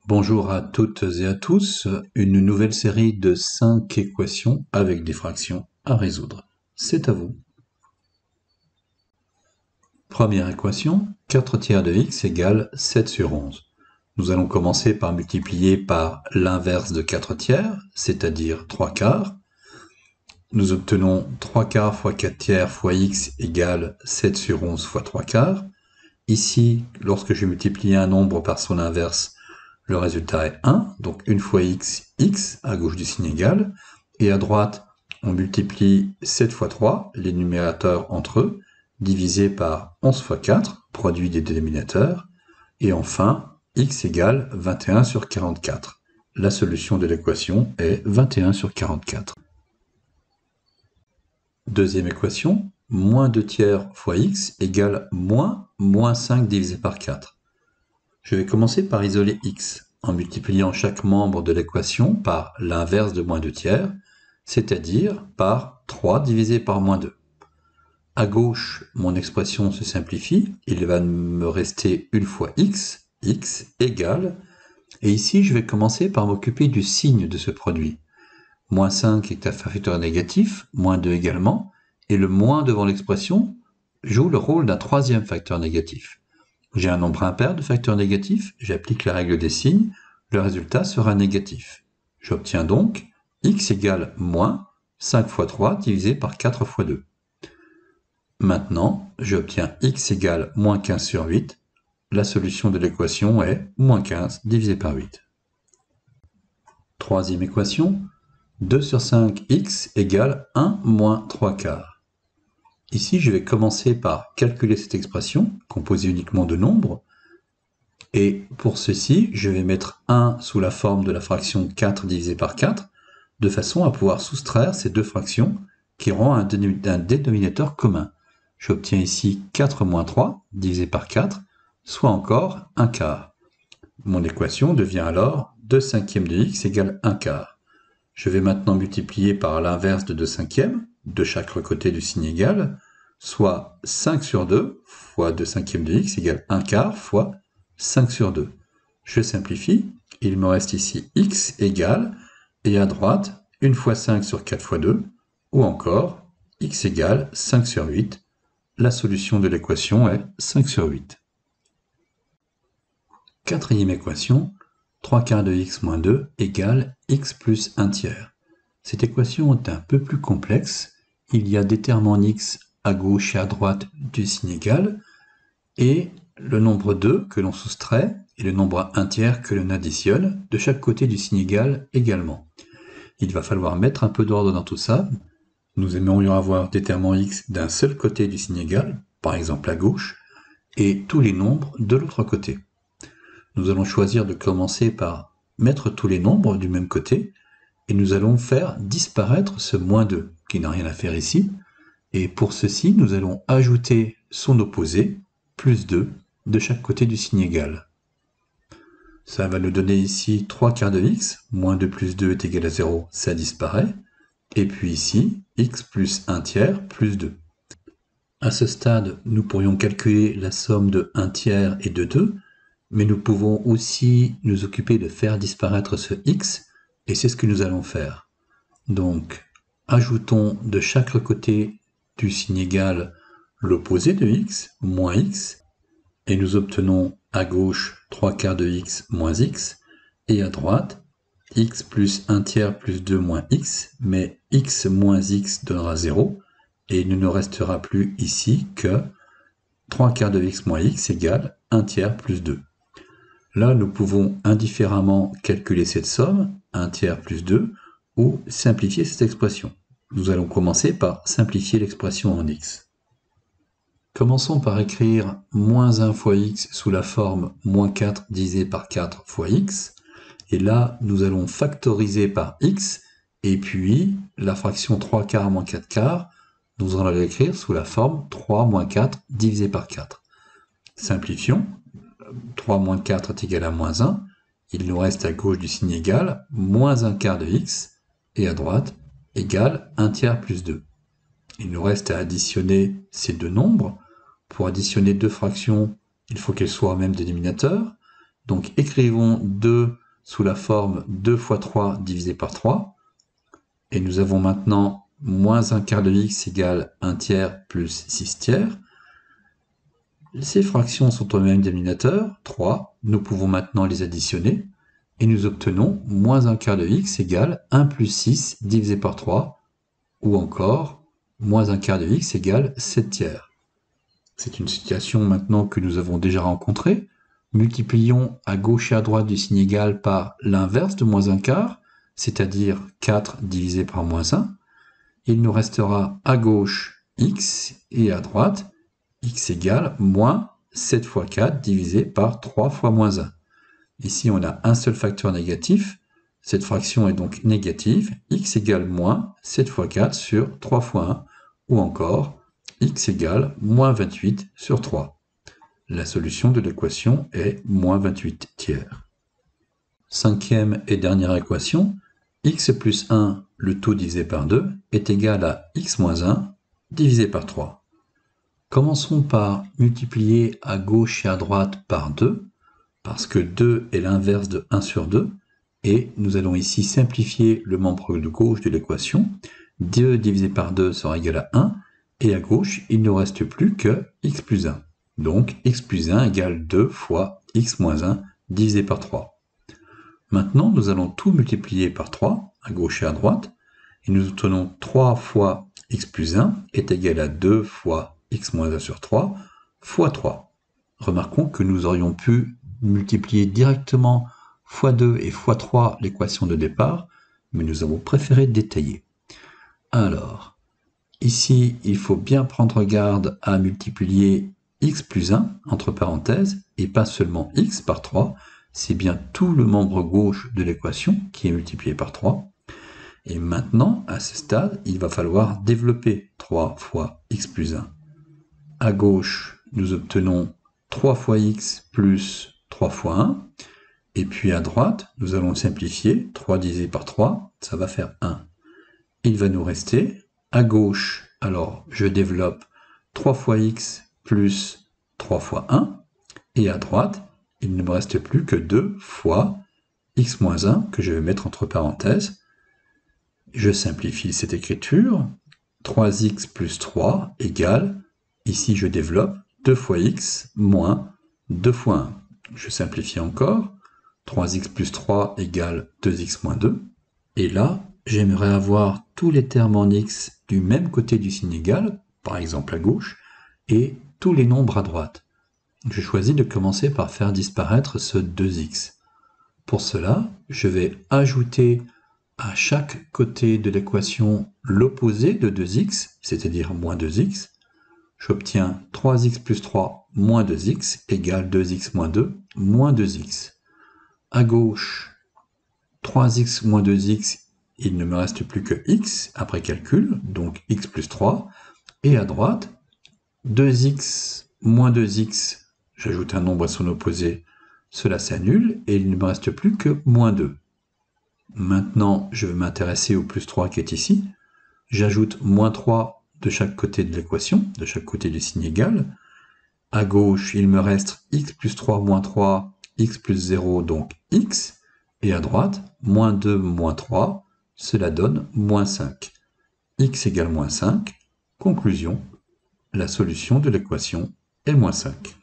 Bonjour à toutes et à tous, une nouvelle série de 5 équations avec des fractions à résoudre. C'est à vous. Première équation, 4 tiers de x égale 7 sur 11. Nous allons commencer par multiplier par l'inverse de 4 tiers, c'est-à-dire 3 quarts. Nous obtenons 3 quarts fois 4 tiers fois x égale 7 sur 11 fois 3 quarts. Ici, lorsque je multiplie un nombre par son inverse, le résultat est 1, donc 1 fois x, x, à gauche du signe égal. Et à droite, on multiplie 7 fois 3, les numérateurs entre eux, divisé par 11 fois 4, produit des dénominateurs. Et enfin, x égale 21 sur 44. La solution de l'équation est 21 sur 44. Deuxième équation, moins 2 tiers fois x égale moins 5 divisé par 4. Je vais commencer par isoler x, en multipliant chaque membre de l'équation par l'inverse de moins 2 tiers, c'est-à-dire par 3 divisé par moins 2. À gauche, mon expression se simplifie, il va me rester une fois x égale, et ici je vais commencer par m'occuper du signe de ce produit. Moins 5 est un facteur négatif, moins 2 également, et le moins devant l'expression joue le rôle d'un troisième facteur négatif. J'ai un nombre impair de facteurs négatifs, j'applique la règle des signes, le résultat sera négatif. J'obtiens donc x égale moins 5 fois 3 divisé par 4 fois 2. Maintenant, j'obtiens x égale moins 15 sur 8. La solution de l'équation est moins 15 divisé par 8. Troisième équation, 2 sur 5x égale 1 moins 3 quarts. Ici, je vais commencer par calculer cette expression, composée uniquement de nombres. Et pour ceci, je vais mettre 1 sous la forme de la fraction 4 divisé par 4, de façon à pouvoir soustraire ces deux fractions qui auront un dénominateur commun. J'obtiens ici 4 moins 3 divisé par 4, soit encore 1 quart. Mon équation devient alors 2 cinquièmes de x égale 1 quart. Je vais maintenant multiplier par l'inverse de 2 cinquièmes, de chaque côté du signe égal, soit 5 sur 2 fois 2 cinquièmes de x égale 1 quart fois 5 sur 2. Je simplifie, il me reste ici x égale, et à droite, 1 fois 5 sur 4 fois 2, ou encore x égale 5 sur 8. La solution de l'équation est 5 sur 8. Quatrième équation, 3 quarts de x moins 2 égale x plus 1 tiers. Cette équation est un peu plus complexe. Il y a des termes en x à gauche et à droite du signe égal, et le nombre 2 que l'on soustrait et le nombre 1 tiers que l'on additionne de chaque côté du signe égal également. Il va falloir mettre un peu d'ordre dans tout ça. Nous aimerions avoir des termes en x d'un seul côté du signe égal, par exemple à gauche, et tous les nombres de l'autre côté. Nous allons choisir de commencer par mettre tous les nombres du même côté, et nous allons faire disparaître ce moins 2, qui n'a rien à faire ici, et pour ceci, nous allons ajouter son opposé, plus 2, de chaque côté du signe égal. Ça va nous donner ici 3 quarts de x, moins 2 plus 2 est égal à 0, ça disparaît, et puis ici, x plus 1 tiers plus 2. À ce stade, nous pourrions calculer la somme de 1 tiers et de 2, mais nous pouvons aussi nous occuper de faire disparaître ce x, et c'est ce que nous allons faire. Donc, ajoutons de chaque côté du signe égal l'opposé de x, moins x, et nous obtenons à gauche 3 quarts de x moins x, et à droite x plus 1 tiers plus 2 moins x, mais x moins x donnera 0, et il ne nous restera plus ici que 3 quarts de x moins x égale 1 tiers plus 2. Là, nous pouvons indifféremment calculer cette somme, 1 tiers plus 2, ou simplifier cette expression. Nous allons commencer par simplifier l'expression en x. Commençons par écrire moins 1 fois x sous la forme moins 4 divisé par 4 fois x. Et là, nous allons factoriser par x, et puis la fraction 3 quarts moins 4 quarts, nous allons l'écrire sous la forme 3 moins 4 divisé par 4. Simplifions. 3 moins 4 est égal à moins 1. Il nous reste à gauche du signe égal, moins 1 quart de x, et à droite, égal 1 tiers plus 2. Il nous reste à additionner ces deux nombres. Pour additionner deux fractions, il faut qu'elles soient au même dénominateur. Donc écrivons 2 sous la forme 2 fois 3 divisé par 3. Et nous avons maintenant moins 1 quart de x égale 1 tiers plus 6 tiers. Ces fractions sont au même dénominateur, 3. Nous pouvons maintenant les additionner. Et nous obtenons moins 1 quart de x égale 1 plus 6 divisé par 3. Ou encore, moins 1 quart de x égale 7 tiers. C'est une situation maintenant que nous avons déjà rencontrée. Multiplions à gauche et à droite du signe égal par l'inverse de moins 1 quart, c'est-à-dire 4 divisé par moins 1. Il nous restera à gauche x et à droite x égale moins 7 fois 4 divisé par 3 fois moins 1. Ici, on a un seul facteur négatif. Cette fraction est donc négative. X égale moins 7 fois 4 sur 3 fois 1. Ou encore, x égale moins 28 sur 3. La solution de l'équation est moins 28 tiers. Cinquième et dernière équation, x plus 1, le tout divisé par 2, est égal à x moins 1 divisé par 3. Commençons par multiplier à gauche et à droite par 2, parce que 2 est l'inverse de 1 sur 2, et nous allons ici simplifier le membre de gauche de l'équation. 2 divisé par 2 sera égal à 1, et à gauche, il ne reste plus que x plus 1. Donc, x plus 1 égale 2 fois x moins 1 divisé par 3. Maintenant, nous allons tout multiplier par 3, à gauche et à droite, et nous obtenons 3 fois x plus 1 est égal à 2 fois x moins 1 sur 3 fois 3. Remarquons que nous aurions pu multiplier directement fois 2 et fois 3 l'équation de départ, mais nous avons préféré détailler. Alors, ici, il faut bien prendre garde à multiplier x plus 1, entre parenthèses, et pas seulement x par 3, c'est bien tout le membre gauche de l'équation qui est multiplié par 3. Et maintenant, à ce stade, il va falloir développer 3 fois x plus 1. À gauche, nous obtenons 3 fois x plus 3 fois 1. Et puis à droite, nous allons simplifier. 3 divisé par 3, ça va faire 1. Il va nous rester, à gauche, alors je développe 3 fois x plus 3 fois 1. Et à droite, il ne me reste plus que 2 fois x moins 1, que je vais mettre entre parenthèses. Je simplifie cette écriture. 3x plus 3 égale, ici je développe, 2 fois x moins 2 fois 1. Je simplifie encore. 3x plus 3 égale 2x moins 2. Et là, j'aimerais avoir tous les termes en x du même côté du signe égal, par exemple à gauche, et tous les nombres à droite. Je choisis de commencer par faire disparaître ce 2x. Pour cela, je vais ajouter à chaque côté de l'équation l'opposé de 2x, c'est-à-dire moins 2x. J'obtiens 3x plus 3 moins 2x égale 2x moins 2 moins 2x. À gauche, 3x moins 2x, il ne me reste plus que x après calcul, donc x plus 3. Et à droite, 2x moins 2x, j'ajoute un nombre à son opposé, cela s'annule, et il ne me reste plus que moins 2. Maintenant, je vais m'intéresser au plus 3 qui est ici. J'ajoute moins 3 de chaque côté de l'équation, de chaque côté du signe égal. À gauche, il me reste x plus 3 moins 3, x plus 0, donc x. Et à droite, moins 2 moins 3, cela donne moins 5. X égale moins 5. Conclusion, la solution de l'équation est moins 5.